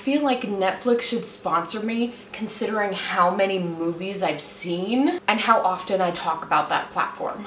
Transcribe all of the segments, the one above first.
feel like Netflix should sponsor me considering how many movies I've seen and how often I talk about that platform.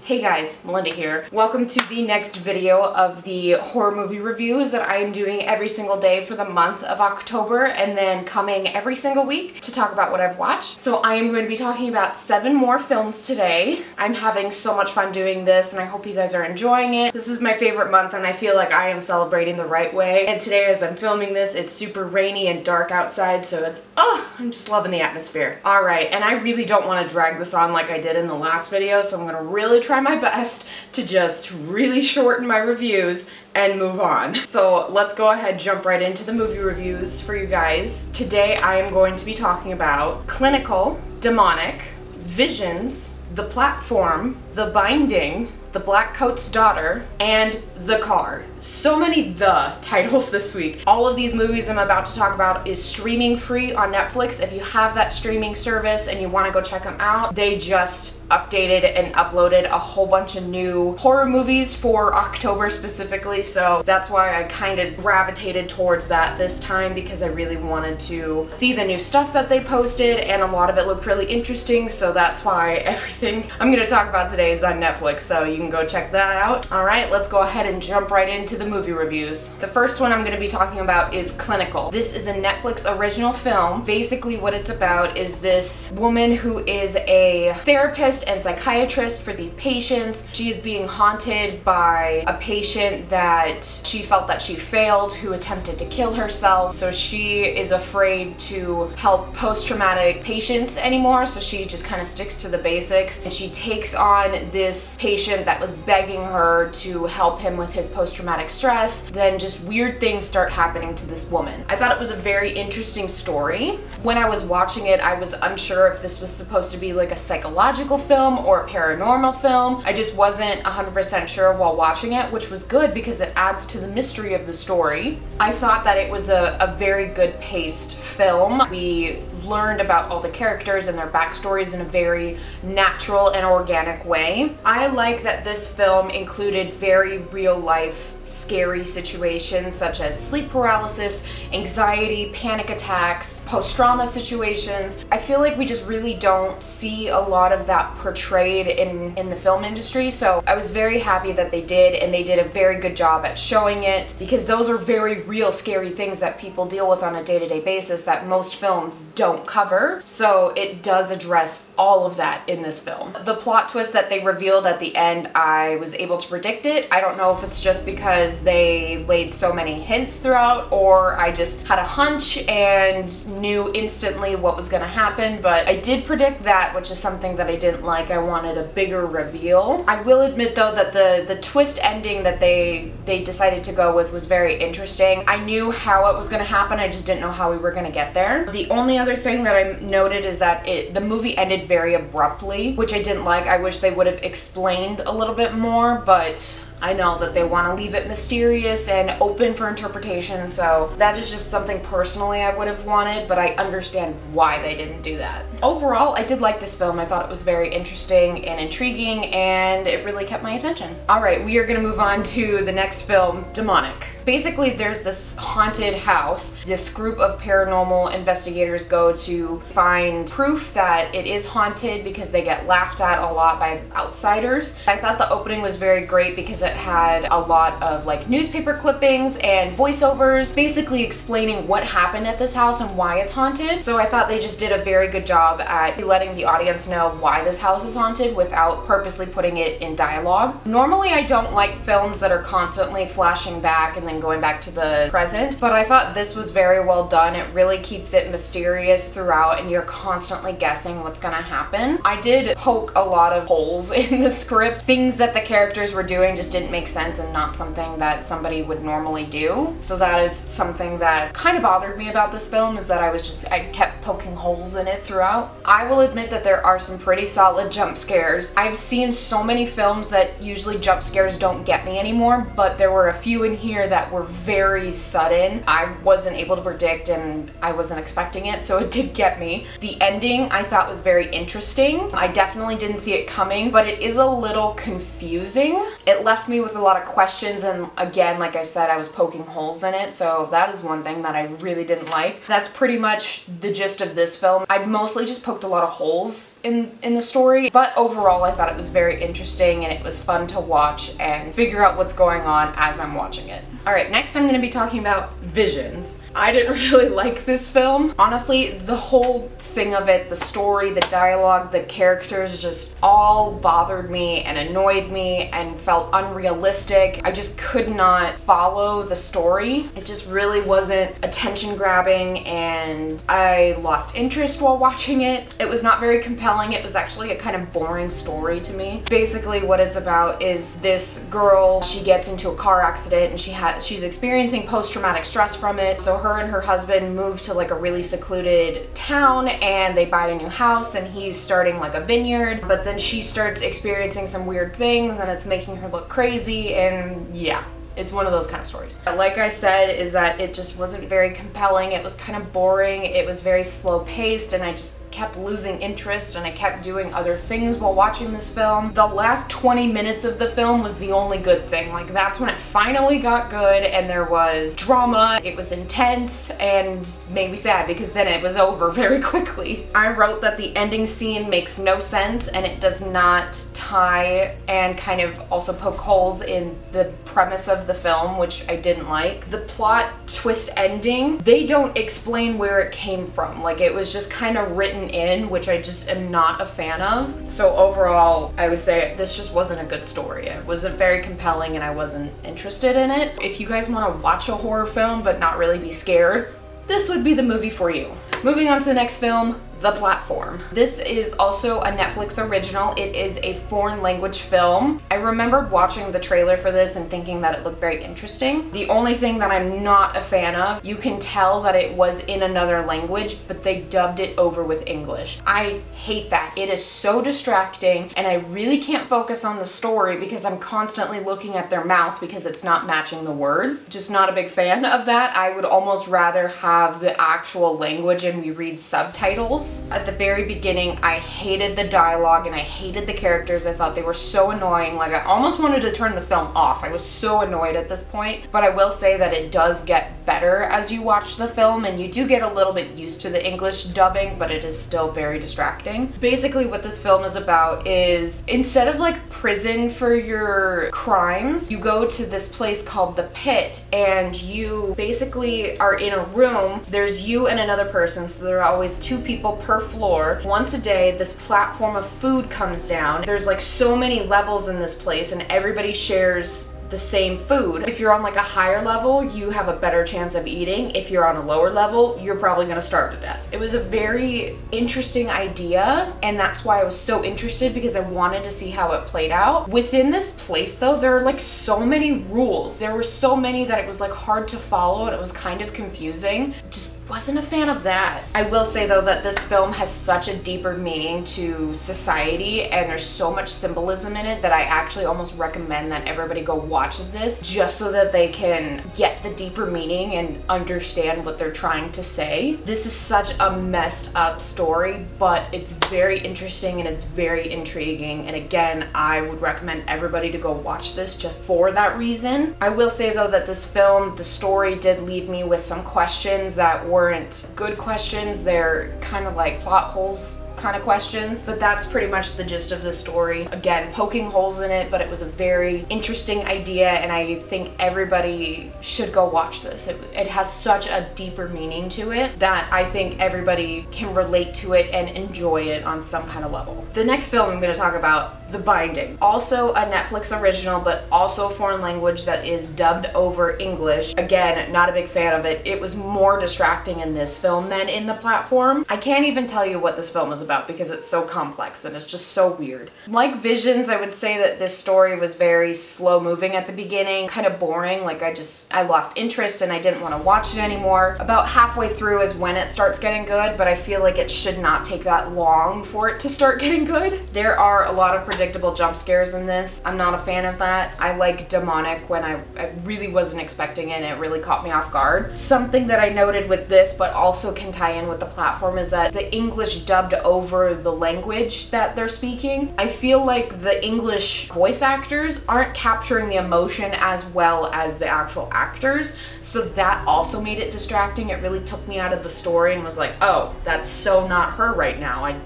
Hey guys, Melinda here. Welcome to the next video of the horror movie reviews that I am doing every single day for the month of October and then coming every single week to talk about what I've watched. So I am going to be talking about 7 more films today. I'm having so much fun doing this and I hope you guys are enjoying it. This is my favorite month and I feel like I am celebrating the right way. And today as I'm filming this, it's super rainy and dark outside, so it's, I'm just loving the atmosphere. Alright, and I really don't want to drag this on like I did in the last video, so I'm going to really try my best to just really shorten my reviews and move on. So let's go ahead, jump right into the movie reviews for you guys. Today I am going to be talking about Clinical, Demonic, Visions, The Platform, The Binding, The Blackcoat's Daughter, and The Car. So many "the" titles this week. All of these movies I'm about to talk about is streaming free on Netflix. If you have that streaming service and you want to go check them out, they just updated and uploaded a whole bunch of new horror movies for October specifically, so that's why I kind of gravitated towards that this time, because I really wanted to see the new stuff that they posted, and a lot of it looked really interesting, so that's why everything I'm going to talk about today is on Netflix, so you can go check that out. Alright, let's go ahead and jump right into the movie reviews. The first one I'm going to be talking about is Clinical. This is a Netflix original film. Basically what it's about is this woman who is a therapist and psychiatrist for these patients. She is being haunted by a patient that she felt that she failed, who attempted to kill herself, so she is afraid to help post-traumatic patients anymore, so she just kind of sticks to the basics, and she takes on this patient that was begging her to help him with his post-traumatic stress. Then just weird things start happening to this woman. I thought it was a very interesting story. When I was watching it, I was unsure if this was supposed to be like a psychological film or a paranormal film. I just wasn't 100% sure while watching it, which was good because it adds to the mystery of the story. I thought that it was a very good paced film. We learned about all the characters and their backstories in a very natural and organic way. I like that this film included very real life scary situations such as sleep paralysis, anxiety, panic attacks, post-trauma situations. I feel like we just really don't see a lot of that portrayed in the film industry, so I was very happy that they did, and they did a very good job at showing it, because those are very real scary things that people deal with on a day-to-day basis that most films don't cover, so it does address all of that in this film. The plot twist that they revealed at the end, I was able to predict it. I don't know if it's just because they laid so many hints throughout, or I just had a hunch and knew instantly what was going to happen, but I did predict that, which is something that I didn't like. I wanted a bigger reveal. I will admit though that the twist ending that they decided to go with was very interesting. I knew how it was going to happen, I just didn't know how we were going to get there. The only other thing that I noted is that the movie ended very abruptly, which I didn't like. I wish they would have explained a little bit more, but I know that they want to leave it mysterious and open for interpretation, so that is just something personally I would have wanted, but I understand why they didn't do that. Overall, I did like this film. I thought it was very interesting and intriguing, and it really kept my attention. Alright, we are going to move on to the next film, Demonic. Basically, there's this haunted house. This group of paranormal investigators go to find proof that it is haunted because they get laughed at a lot by outsiders. I thought the opening was very great because it had a lot of like newspaper clippings and voiceovers basically explaining what happened at this house and why it's haunted. So I thought they just did a very good job at letting the audience know why this house is haunted without purposely putting it in dialogue. Normally I don't like films that are constantly flashing back and then going back to the present, but I thought this was very well done. It really keeps it mysterious throughout and you're constantly guessing what's gonna happen. I did poke a lot of holes in the script, things that the characters were doing just didn't make sense and not something that somebody would normally do. So that is something that kind of bothered me about this film, is that I kept poking holes in it throughout. I will admit that there are some pretty solid jump scares. I've seen so many films that usually jump scares don't get me anymore, but there were a few in here that were very sudden. I wasn't able to predict and I wasn't expecting it, so it did get me. The ending I thought was very interesting. I definitely didn't see it coming, but it is a little confusing. It left me with a lot of questions, and again, like I said, I was poking holes in it, so that is one thing that I really didn't like. That's pretty much the gist of this film. I mostly just poked a lot of holes in the story, but overall I thought it was very interesting and it was fun to watch and figure out what's going on as I'm watching it. Alright, next I'm going to be talking about Visions. I didn't really like this film. Honestly, the whole thing of it, the story, the dialogue, the characters just all bothered me and annoyed me and felt unrealistic. I just could not follow the story. It just really wasn't attention grabbing and I lost interest while watching it. It was not very compelling. It was actually a kind of boring story to me. Basically what it's about is this girl, she gets into a car accident and she's experiencing post-traumatic stress from it. So her and her husband move to like a really secluded town and they buy a new house and he's starting like a vineyard, but then she starts experiencing some weird things and it's making her look crazy, and yeah. It's one of those kind of stories. Like I said, is that it just wasn't very compelling. It was kind of boring. It was very slow paced and I just kept losing interest and I kept doing other things while watching this film. The last 20 minutes of the film was the only good thing. Like that's when it finally got good and there was drama. It was intense and made me sad because then it was over very quickly. I wrote that the ending scene makes no sense and it does not tie and kind of also poke holes in the premise of the film, which I didn't like. The plot twist ending, they don't explain where it came from. Like it was just kind of written in, which I just am not a fan of. So overall, I would say this just wasn't a good story. It wasn't very compelling and I wasn't interested in it. If you guys want to watch a horror film but not really be scared, this would be the movie for you. Moving on to the next film, The Platform. This is also a Netflix original. It is a foreign language film. I remembered watching the trailer for this and thinking that it looked very interesting. The only thing that I'm not a fan of, you can tell that it was in another language, but they dubbed it over with English. I hate that. It is so distracting and I really can't focus on the story because I'm constantly looking at their mouth because it's not matching the words. Just not a big fan of that. I would almost rather have the actual language and we read subtitles. At the very beginning, I hated the dialogue and I hated the characters. I thought they were so annoying. Like I almost wanted to turn the film off. I was so annoyed at this point. But I will say that it does get better as you watch the film and you do get a little bit used to the English dubbing, but it is still very distracting. Basically what this film is about is instead of like prison for your crimes, you go to this place called the Pit and you basically are in a room. There's you and another person, so there are always two people per floor. Once a day, this platform of food comes down. There's like so many levels in this place and everybody shares the same food. If you're on like a higher level, you have a better chance of eating. If you're on a lower level, you're probably gonna starve to death. It was a very interesting idea and that's why I was so interested, because I wanted to see how it played out. Within this place though, there are like so many rules. There were so many that it was like hard to follow and it was kind of confusing. Just wasn't a fan of that. I will say though that this film has such a deeper meaning to society and there's so much symbolism in it that I actually almost recommend that everybody go watches this just so that they can get the deeper meaning and understand what they're trying to say. This is such a messed up story, but it's very interesting and it's very intriguing, and again, I would recommend everybody to go watch this just for that reason. I will say though that this film, the story did leave me with some questions that weren't good questions. They're kind of like plot holes kind of questions, but that's pretty much the gist of the story. Again, poking holes in it, but it was a very interesting idea and I think everybody should go watch this. It has such a deeper meaning to it that I think everybody can relate to it and enjoy it on some kind of level. The next film I'm going to talk about The Binding. Also a Netflix original, but also a foreign language that is dubbed over English. Again, not a big fan of it. It was more distracting in this film than in the platform. I can't even tell you what this film is about because it's so complex and it's just so weird. Like Visions, I would say that this story was very slow moving at the beginning, kind of boring. Like I lost interest and I didn't want to watch it anymore. About halfway through is when it starts getting good, but I feel like it should not take that long for it to start getting good. There are a lot of predictable jump scares in this. I'm not a fan of that. I like demonic when I really wasn't expecting it and it really caught me off guard. Something that I noted with this, but also can tie in with the platform, is that the English dubbed over the language that they're speaking. I feel like the English voice actors aren't capturing the emotion as well as the actual actors, so that also made it distracting. It really took me out of the story and was like, oh, that's so not her right now.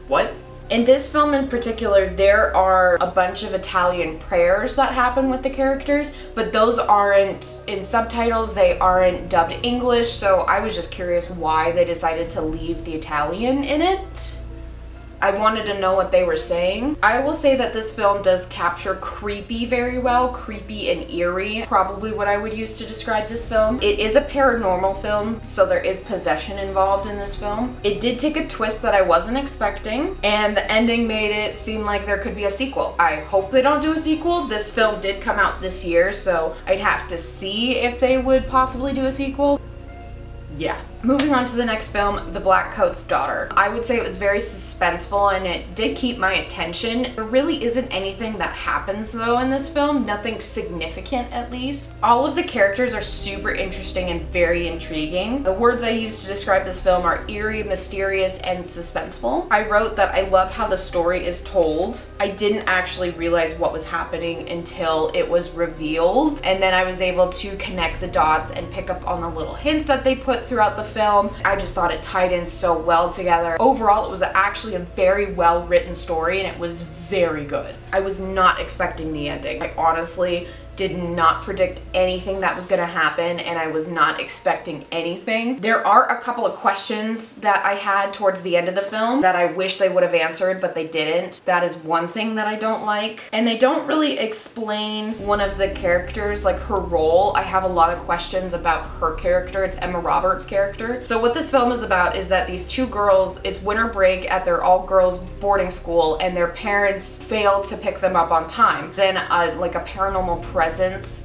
What? In this film in particular, there are a bunch of Italian prayers that happen with the characters, but those aren't in subtitles, they aren't dubbed English, so I was just curious why they decided to leave the Italian in it. I wanted to know what they were saying. I will say that this film does capture creepy very well. Creepy and eerie, probably what I would use to describe this film. It is a paranormal film, so there is possession involved in this film. It did take a twist that I wasn't expecting, and the ending made it seem like there could be a sequel. I hope they don't do a sequel. This film did come out this year, so I'd have to see if they would possibly do a sequel. Yeah. Moving on to the next film, The Blackcoat's Daughter. I would say it was very suspenseful and it did keep my attention. There really isn't anything that happens though in this film, nothing significant at least. All of the characters are super interesting and very intriguing. The words I use to describe this film are eerie, mysterious, and suspenseful. I wrote that I love how the story is told. I didn't actually realize what was happening until it was revealed, and then I was able to connect the dots and pick up on the little hints that they put throughout the film. I just thought it tied in so well together. Overall, it was actually a very well written story and it was very good. I was not expecting the ending. I honestly did not predict anything that was gonna happen and I was not expecting anything. There are a couple of questions that I had towards the end of the film that I wish they would have answered, but they didn't. That is one thing that I don't like. And they don't really explain one of the characters, like her role. I have a lot of questions about her character. It's Emma Roberts' character. So what this film is about is that these two girls, it's winter break at their all-girls boarding school and their parents fail to pick them up on time. Then like a paranormal presence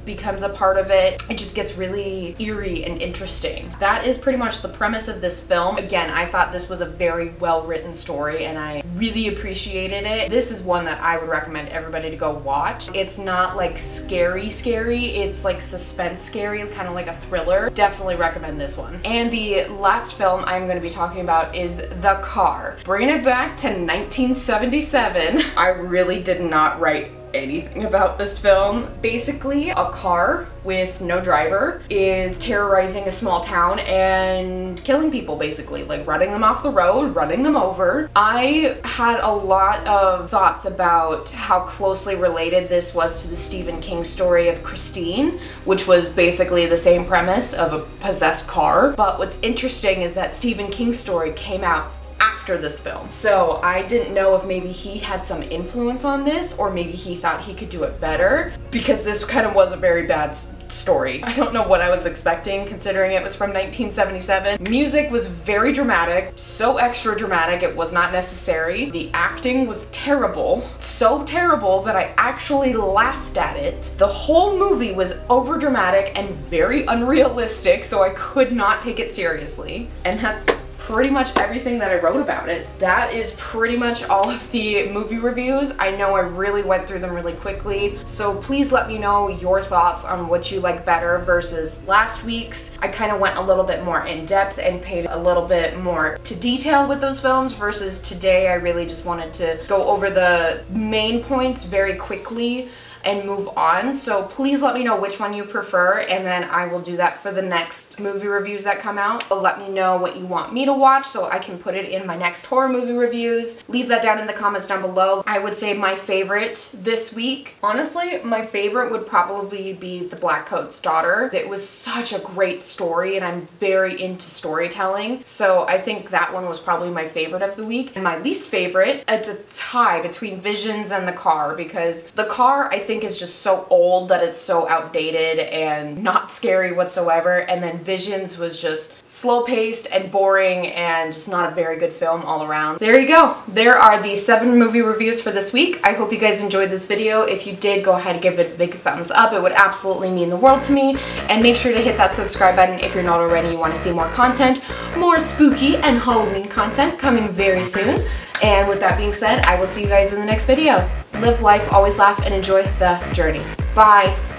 becomes a part of it. It just gets really eerie and interesting. That is pretty much the premise of this film. Again, I thought this was a very well-written story and I really appreciated it. This is one that I would recommend everybody to go watch. It's not like scary, it's like suspense scary, kind of like a thriller. Definitely recommend this one. And the last film I'm going to be talking about is The Car. Bringing it back to 1977. I really did not write anything about this film. Basically, a car with no driver is terrorizing a small town and killing people, basically, like running them off the road, running them over. I had a lot of thoughts about how closely related this was to the Stephen King story of Christine, which was basically the same premise of a possessed car. But what's interesting is that Stephen King's story came out after this film. So I didn't know if maybe he had some influence on this or maybe he thought he could do it better, because this kind of was a very bad story. I don't know what I was expecting considering it was from 1977. Music was very dramatic, so extra dramatic it was not necessary. The acting was terrible, so terrible that I actually laughed at it. The whole movie was over dramatic and very unrealistic, so I could not take it seriously. And that's pretty much everything that I wrote about it. That is pretty much all of the movie reviews. I know I really went through them really quickly, so please let me know your thoughts on what you like better versus last week's. I kind of went a little bit more in depth and paid a little bit more to detail with those films versus today I really just wanted to go over the main points very quickly. and move on. So please let me know which one you prefer, and then I will do that for the next movie reviews that come out. Let me know what you want me to watch so I can put it in my next horror movie reviews. Leave that down in the comments down below. I would say my favorite this week, honestly, my favorite would probably be The Blackcoat's Daughter. It was such a great story, and I'm very into storytelling, so I think that one was probably my favorite of the week. And my least favorite, it's a tie between Visions and The Car, because The Car I think is just so old that it's so outdated and not scary whatsoever, and then Visions was just slow-paced and boring and just not a very good film all around. There you go. There are the 7 movie reviews for this week. I hope you guys enjoyed this video. If you did, go ahead and give it a big thumbs up. It would absolutely mean the world to me. And make sure to hit that subscribe button if you're not already. You want to see more content, more spooky and Halloween content coming very soon. And with that being said, I will see you guys in the next video. Live life, always laugh, and enjoy the journey. Bye!